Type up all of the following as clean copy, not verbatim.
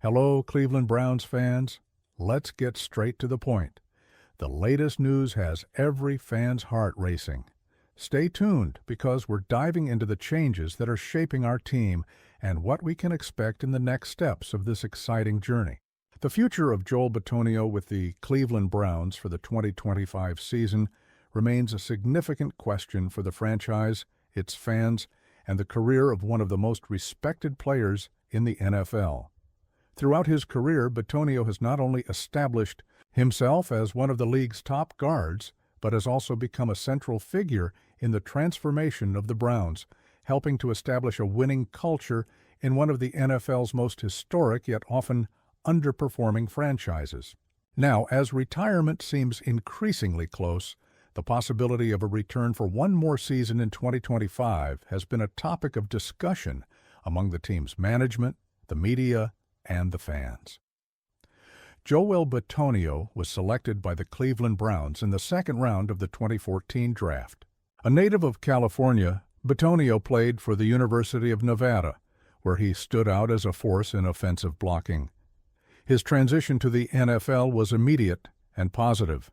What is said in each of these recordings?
Hello, Cleveland Browns fans. Let's get straight to the point. The latest news has every fan's heart racing. Stay tuned because we're diving into the changes that are shaping our team and what we can expect in the next steps of this exciting journey. The future of Joel Bitonio with the Cleveland Browns for the 2025 season remains a significant question for the franchise, its fans, and the career of one of the most respected players in the NFL. Throughout his career, Bitonio has not only established himself as one of the league's top guards, but has also become a central figure in the transformation of the Browns, helping to establish a winning culture in one of the NFL's most historic yet often underperforming franchises. Now, as retirement seems increasingly close, the possibility of a return for one more season in 2025 has been a topic of discussion among the team's management, the media, and the fans. Joel Bitonio was selected by the Cleveland Browns in the second round of the 2014 draft. A native of California, Bitonio played for the University of Nevada, where he stood out as a force in offensive blocking. His transition to the NFL was immediate and positive.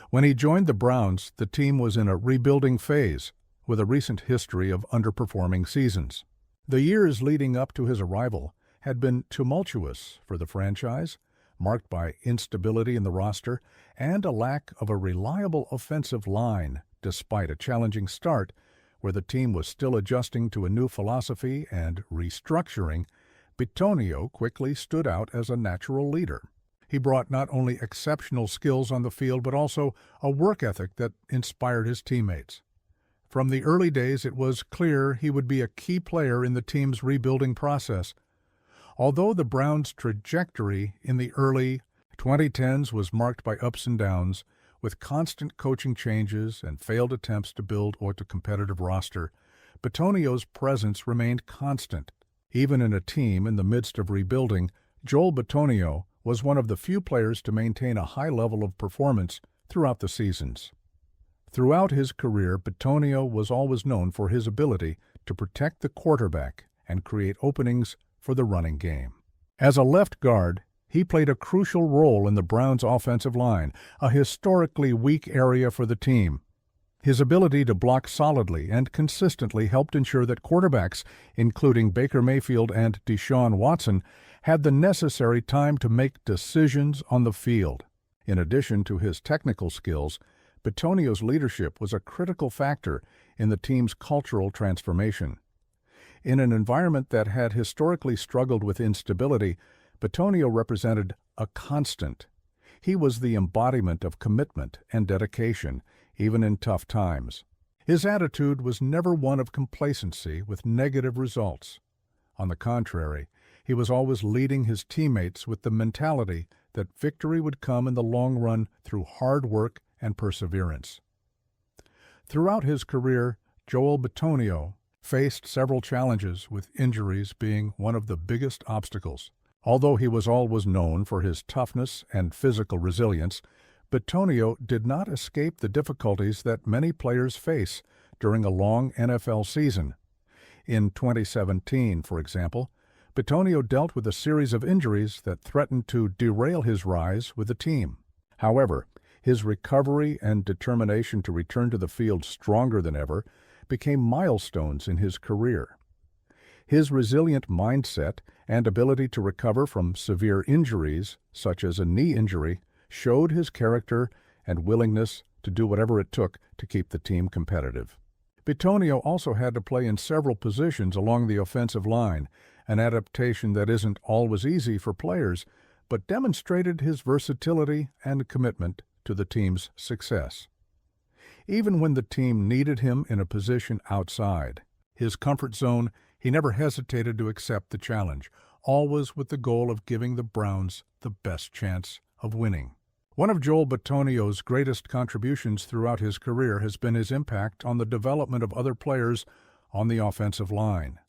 When he joined the Browns, the team was in a rebuilding phase, with a recent history of underperforming seasons. The years leading up to his arrival had been tumultuous for the franchise, marked by instability in the roster and a lack of a reliable offensive line, despite a challenging start where the team was still adjusting to a new philosophy and restructuring. Bitonio quickly stood out as a natural leader. He brought not only exceptional skills on the field but also a work ethic that inspired his teammates. From the early days, it was clear he would be a key player in the team's rebuilding process. Although the Browns' trajectory in the early 2010s was marked by ups and downs, with constant coaching changes and failed attempts to build a competitive roster, Bitonio's presence remained constant. Even in a team in the midst of rebuilding, Joel Bitonio was one of the few players to maintain a high level of performance throughout the seasons. Throughout his career, Bitonio was always known for his ability to protect the quarterback and create openings for the running game. As a left guard, he played a crucial role in the Browns' offensive line, a historically weak area for the team. His ability to block solidly and consistently helped ensure that quarterbacks, including Baker Mayfield and Deshaun Watson, had the necessary time to make decisions on the field. In addition to his technical skills, Bitonio's leadership was a critical factor in the team's cultural transformation. In an environment that had historically struggled with instability, Bitonio represented a constant. He was the embodiment of commitment and dedication, even in tough times. His attitude was never one of complacency with negative results. On the contrary, he was always leading his teammates with the mentality that victory would come in the long run through hard work and perseverance. Throughout his career, Joel Bitonio faced several challenges, with injuries being one of the biggest obstacles. Although he was always known for his toughness and physical resilience, Bitonio did not escape the difficulties that many players face during a long NFL season. In 2017, for example, Bitonio dealt with a series of injuries that threatened to derail his rise with the team. However, his recovery and determination to return to the field stronger than ever became milestones in his career. His resilient mindset and ability to recover from severe injuries, such as a knee injury, showed his character and willingness to do whatever it took to keep the team competitive. Bitonio also had to play in several positions along the offensive line, an adaptation that isn't always easy for players, but demonstrated his versatility and commitment to the team's success. Even when the team needed him in a position outside his comfort zone, he never hesitated to accept the challenge, always with the goal of giving the Browns the best chance of winning. One of Joel Bitonio's greatest contributions throughout his career has been his impact on the development of other players on the offensive line.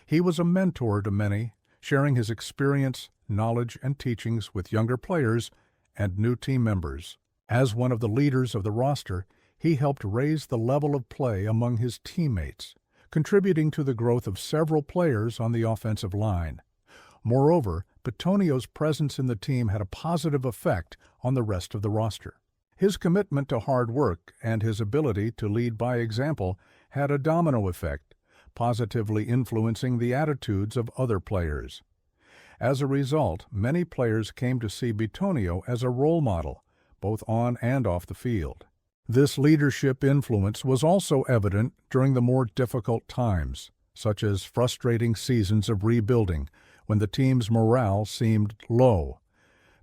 He was a mentor to many, sharing his experience, knowledge, and teachings with younger players and new team members. As one of the leaders of the roster, he helped raise the level of play among his teammates, contributing to the growth of several players on the offensive line. Moreover, Bitonio's presence in the team had a positive effect on the rest of the roster. His commitment to hard work and his ability to lead by example had a domino effect, positively influencing the attitudes of other players. As a result, many players came to see Bitonio as a role model, both on and off the field. This leadership influence was also evident during the more difficult times, such as frustrating seasons of rebuilding when the team's morale seemed low.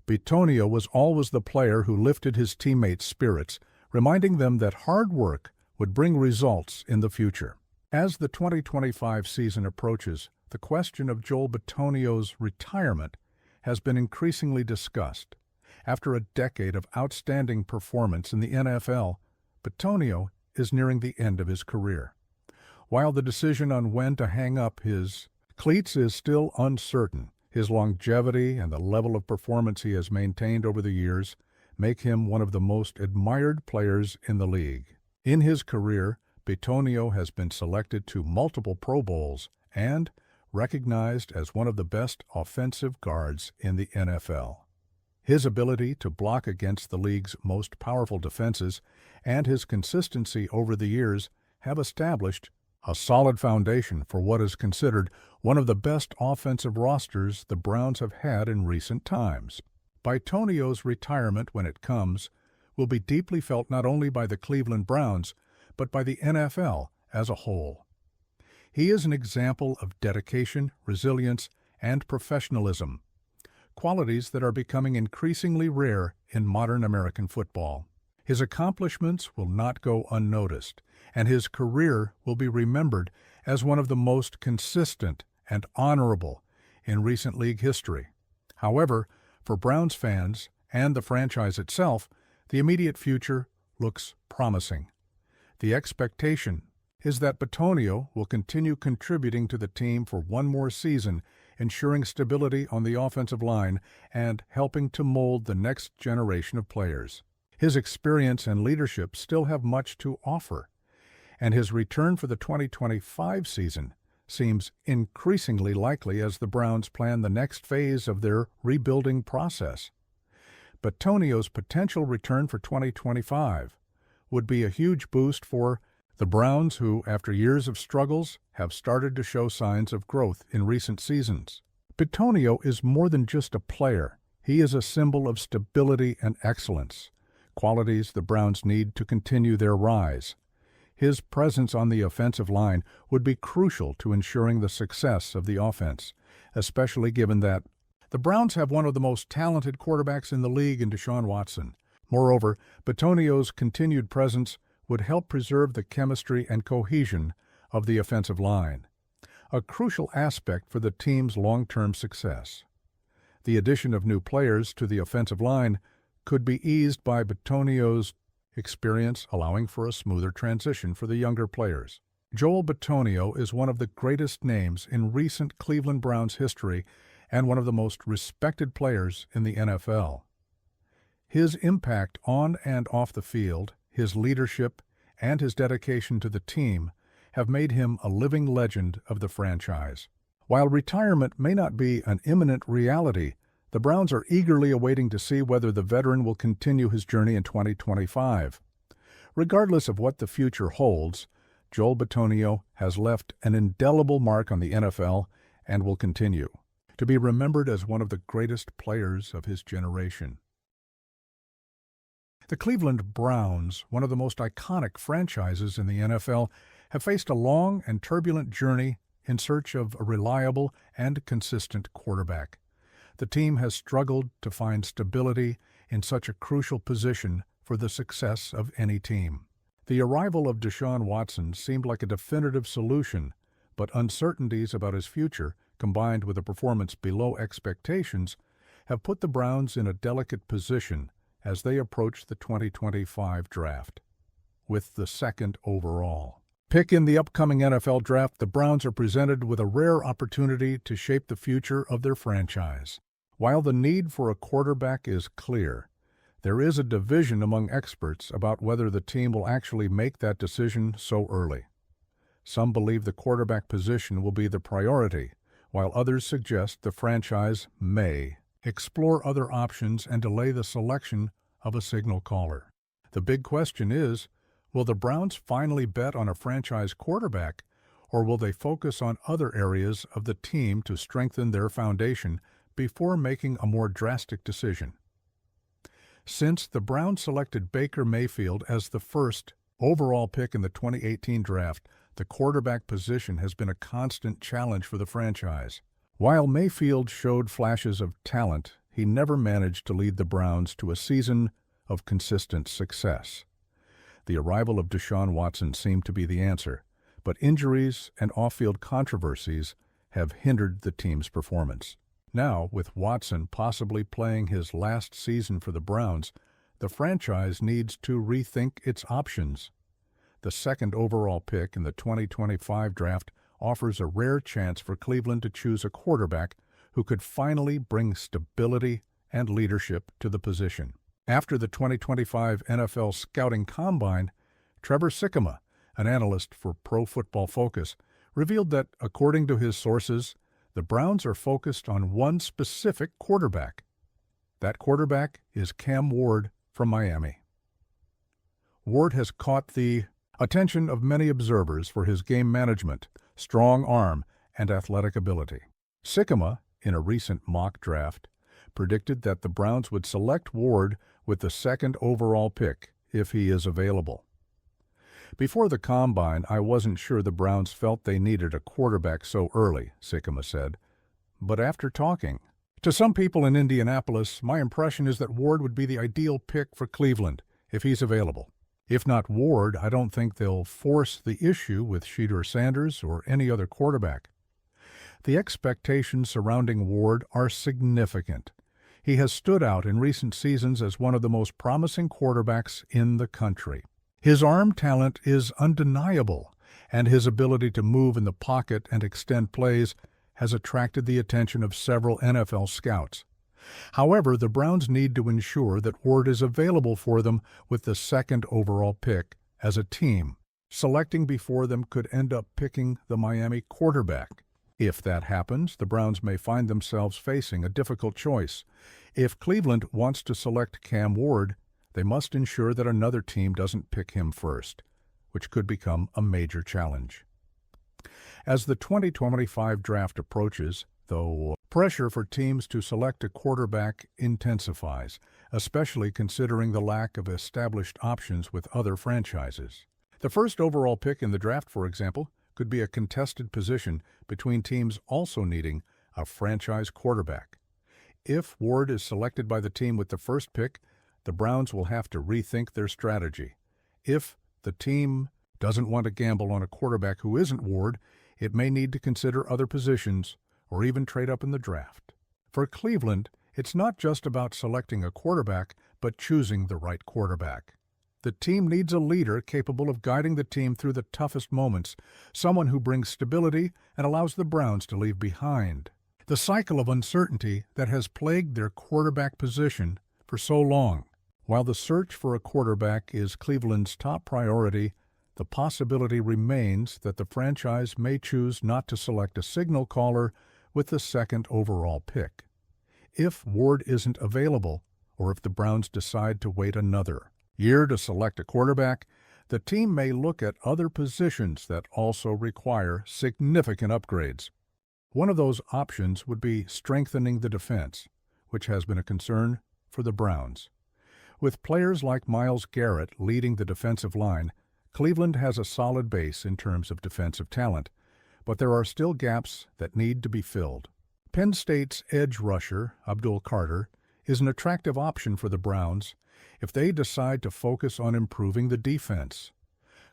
Bitonio was always the player who lifted his teammates' spirits, reminding them that hard work would bring results in the future. As the 2025 season approaches, the question of Joel Bitonio's retirement has been increasingly discussed. After a decade of outstanding performance in the NFL, Bitonio is nearing the end of his career. While the decision on when to hang up his cleats is still uncertain, his longevity and the level of performance he has maintained over the years make him one of the most admired players in the league. In his career, Bitonio has been selected to multiple Pro Bowls and recognized as one of the best offensive guards in the NFL. His ability to block against the league's most powerful defenses and his consistency over the years have established a solid foundation for what is considered one of the best offensive rosters the Browns have had in recent times. Bitonio's retirement, when it comes, will be deeply felt not only by the Cleveland Browns, but by the NFL as a whole. He is an example of dedication, resilience, and professionalism, qualities that are becoming increasingly rare in modern American football. His accomplishments will not go unnoticed, and his career will be remembered as one of the most consistent and honorable in recent league history. However, for Browns fans and the franchise itself, the immediate future looks promising. The expectation is that Bitonio will continue contributing to the team for one more season, ensuring stability on the offensive line and helping to mold the next generation of players. His experience and leadership still have much to offer, and his return for the 2025 season seems increasingly likely as the Browns plan the next phase of their rebuilding process. Bitonio's potential return for 2025 would be a huge boost for the Browns, who, after years of struggles, have started to show signs of growth in recent seasons. Bitonio is more than just a player. He is a symbol of stability and excellence, qualities the Browns need to continue their rise. His presence on the offensive line would be crucial to ensuring the success of the offense, especially given that the Browns have one of the most talented quarterbacks in the league in Deshaun Watson. Moreover, Bitonio's continued presence would help preserve the chemistry and cohesion of the offensive line, a crucial aspect for the team's long-term success. The addition of new players to the offensive line could be eased by Bitonio's experience, allowing for a smoother transition for the younger players. Joel Bitonio is one of the greatest names in recent Cleveland Browns history and one of the most respected players in the NFL. His impact on and off the field, his leadership, and his dedication to the team have made him a living legend of the franchise. While retirement may not be an imminent reality, the Browns are eagerly awaiting to see whether the veteran will continue his journey in 2025. Regardless of what the future holds, Joel Bitonio has left an indelible mark on the NFL and will continue to be remembered as one of the greatest players of his generation. The Cleveland Browns, one of the most iconic franchises in the NFL, have faced a long and turbulent journey in search of a reliable and consistent quarterback. The team has struggled to find stability in such a crucial position for the success of any team. The arrival of Deshaun Watson seemed like a definitive solution, but uncertainties about his future, combined with a performance below expectations, have put the Browns in a delicate position as they approach the 2025 draft. With the second overall pick in the upcoming NFL draft, the Browns are presented with a rare opportunity to shape the future of their franchise. While the need for a quarterback is clear, there is a division among experts about whether the team will actually make that decision so early. Some believe the quarterback position will be the priority, while others suggest the franchise may explore other options and delay the selection of a signal caller. The big question is, will the Browns finally bet on a franchise quarterback, or will they focus on other areas of the team to strengthen their foundation before making a more drastic decision? Since the Browns selected Baker Mayfield as the first overall pick in the 2018 draft, the quarterback position has been a constant challenge for the franchise. While Mayfield showed flashes of talent, he never managed to lead the Browns to a season of consistent success. The arrival of Deshaun Watson seemed to be the answer, but injuries and off-field controversies have hindered the team's performance. Now, with Watson possibly playing his last season for the Browns, the franchise needs to rethink its options. The second overall pick in the 2025 draft offers a rare chance for Cleveland to choose a quarterback who could finally bring stability and leadership to the position. After the 2025 NFL Scouting Combine, Trevor Sikkema, an analyst for Pro Football Focus, revealed that, according to his sources, the Browns are focused on one specific quarterback. That quarterback is Cam Ward from Miami. Ward has caught the attention of many observers for his game management, strong arm, and athletic ability. Sikkema, in a recent mock draft, predicted that the Browns would select Ward with the second overall pick if he is available. Before the Combine, I wasn't sure the Browns felt they needed a quarterback so early, Sikkema said. But after talking to some people in Indianapolis, my impression is that Ward would be the ideal pick for Cleveland if he's available. If not Ward, I don't think they'll force the issue with Shedeur Sanders or any other quarterback. The expectations surrounding Ward are significant. He has stood out in recent seasons as one of the most promising quarterbacks in the country. His arm talent is undeniable, and his ability to move in the pocket and extend plays has attracted the attention of several NFL scouts. However, the Browns need to ensure that Ward is available for them with the second overall pick as a team. Selecting before them could end up picking the Miami quarterback. If that happens, the Browns may find themselves facing a difficult choice. If Cleveland wants to select Cam Ward, they must ensure that another team doesn't pick him first, which could become a major challenge. As the 2025 draft approaches, though, pressure for teams to select a quarterback intensifies, especially considering the lack of established options with other franchises. The first overall pick in the draft, for example, could be a contested position between teams also needing a franchise quarterback. If Ward is selected by the team with the first pick, the Browns will have to rethink their strategy. If the team doesn't want to gamble on a quarterback who isn't Ward, it may need to consider other positions or even trade up in the draft. For Cleveland, it's not just about selecting a quarterback, but choosing the right quarterback. The team needs a leader capable of guiding the team through the toughest moments, someone who brings stability and allows the Browns to leave behind the cycle of uncertainty that has plagued their quarterback position for so long. While the search for a quarterback is Cleveland's top priority, the possibility remains that the franchise may choose not to select a signal caller with the second overall pick. If Ward isn't available, or if the Browns decide to wait another year to select a quarterback, the team may look at other positions that also require significant upgrades. One of those options would be strengthening the defense, which has been a concern for the Browns. With players like Myles Garrett leading the defensive line, Cleveland has a solid base in terms of defensive talent, but there are still gaps that need to be filled. Penn State's edge rusher, Abdul Carter, is an attractive option for the Browns if they decide to focus on improving the defense.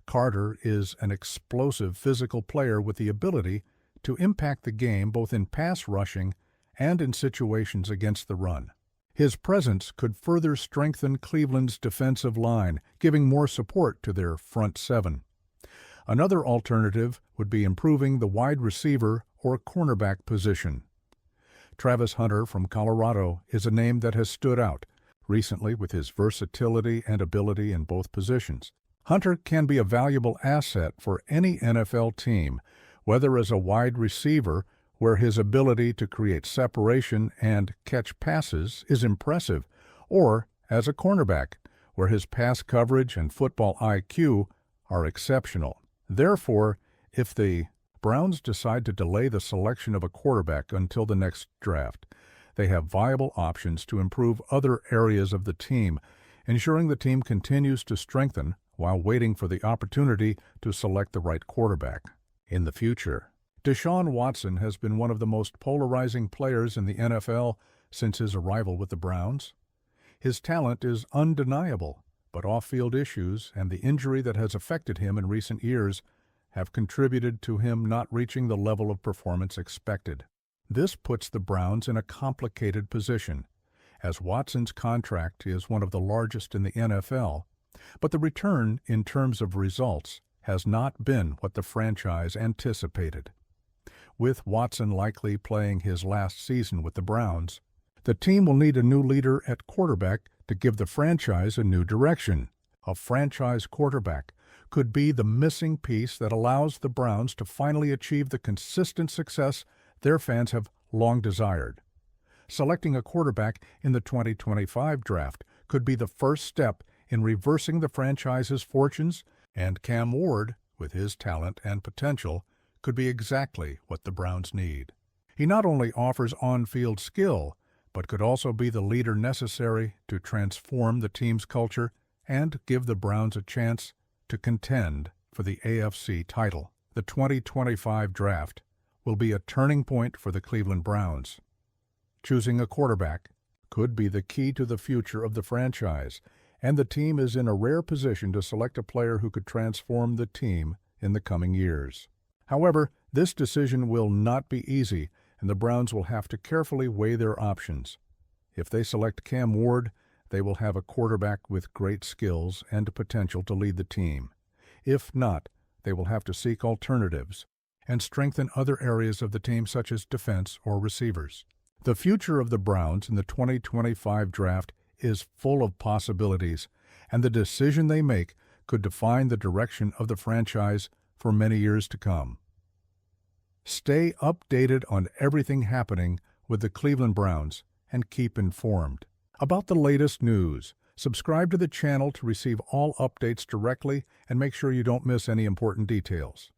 Carter is an explosive physical player with the ability to impact the game both in pass rushing and in situations against the run. His presence could further strengthen Cleveland's defensive line, giving more support to their front seven. Another alternative would be improving the wide receiver or cornerback position. Travis Hunter from Colorado is a name that has stood out recently with his versatility and ability in both positions. Hunter can be a valuable asset for any NFL team, whether as a wide receiver where his ability to create separation and catch passes is impressive, or as a cornerback, where his pass coverage and football IQ are exceptional. Therefore, if the Browns decide to delay the selection of a quarterback until the next draft, they have viable options to improve other areas of the team, ensuring the team continues to strengthen while waiting for the opportunity to select the right quarterback in the future. Deshaun Watson has been one of the most polarizing players in the NFL since his arrival with the Browns. His talent is undeniable, but off-field issues and the injury that has affected him in recent years have contributed to him not reaching the level of performance expected. This puts the Browns in a complicated position, as Watson's contract is one of the largest in the NFL, but the return in terms of results has not been what the franchise anticipated. With Watson likely playing his last season with the Browns, the team will need a new leader at quarterback to give the franchise a new direction. A franchise quarterback could be the missing piece that allows the Browns to finally achieve the consistent success their fans have long desired. Selecting a quarterback in the 2025 draft could be the first step in reversing the franchise's fortunes, and Cam Ward, with his talent and potential, could be exactly what the Browns need. He not only offers on-field skill, but could also be the leader necessary to transform the team's culture and give the Browns a chance to contend for the AFC title. The 2025 draft will be a turning point for the Cleveland Browns. Choosing a quarterback could be the key to the future of the franchise, and the team is in a rare position to select a player who could transform the team in the coming years. However, this decision will not be easy, and the Browns will have to carefully weigh their options. If they select Cam Ward, they will have a quarterback with great skills and potential to lead the team. If not, they will have to seek alternatives and strengthen other areas of the team such as defense or receivers. The future of the Browns in the 2025 draft is full of possibilities, and the decision they make could define the direction of the franchise for many years to come. Stay updated on everything happening with the Cleveland Browns and keep informed about the latest news. Subscribe to the channel to receive all updates directly and make sure you don't miss any important details.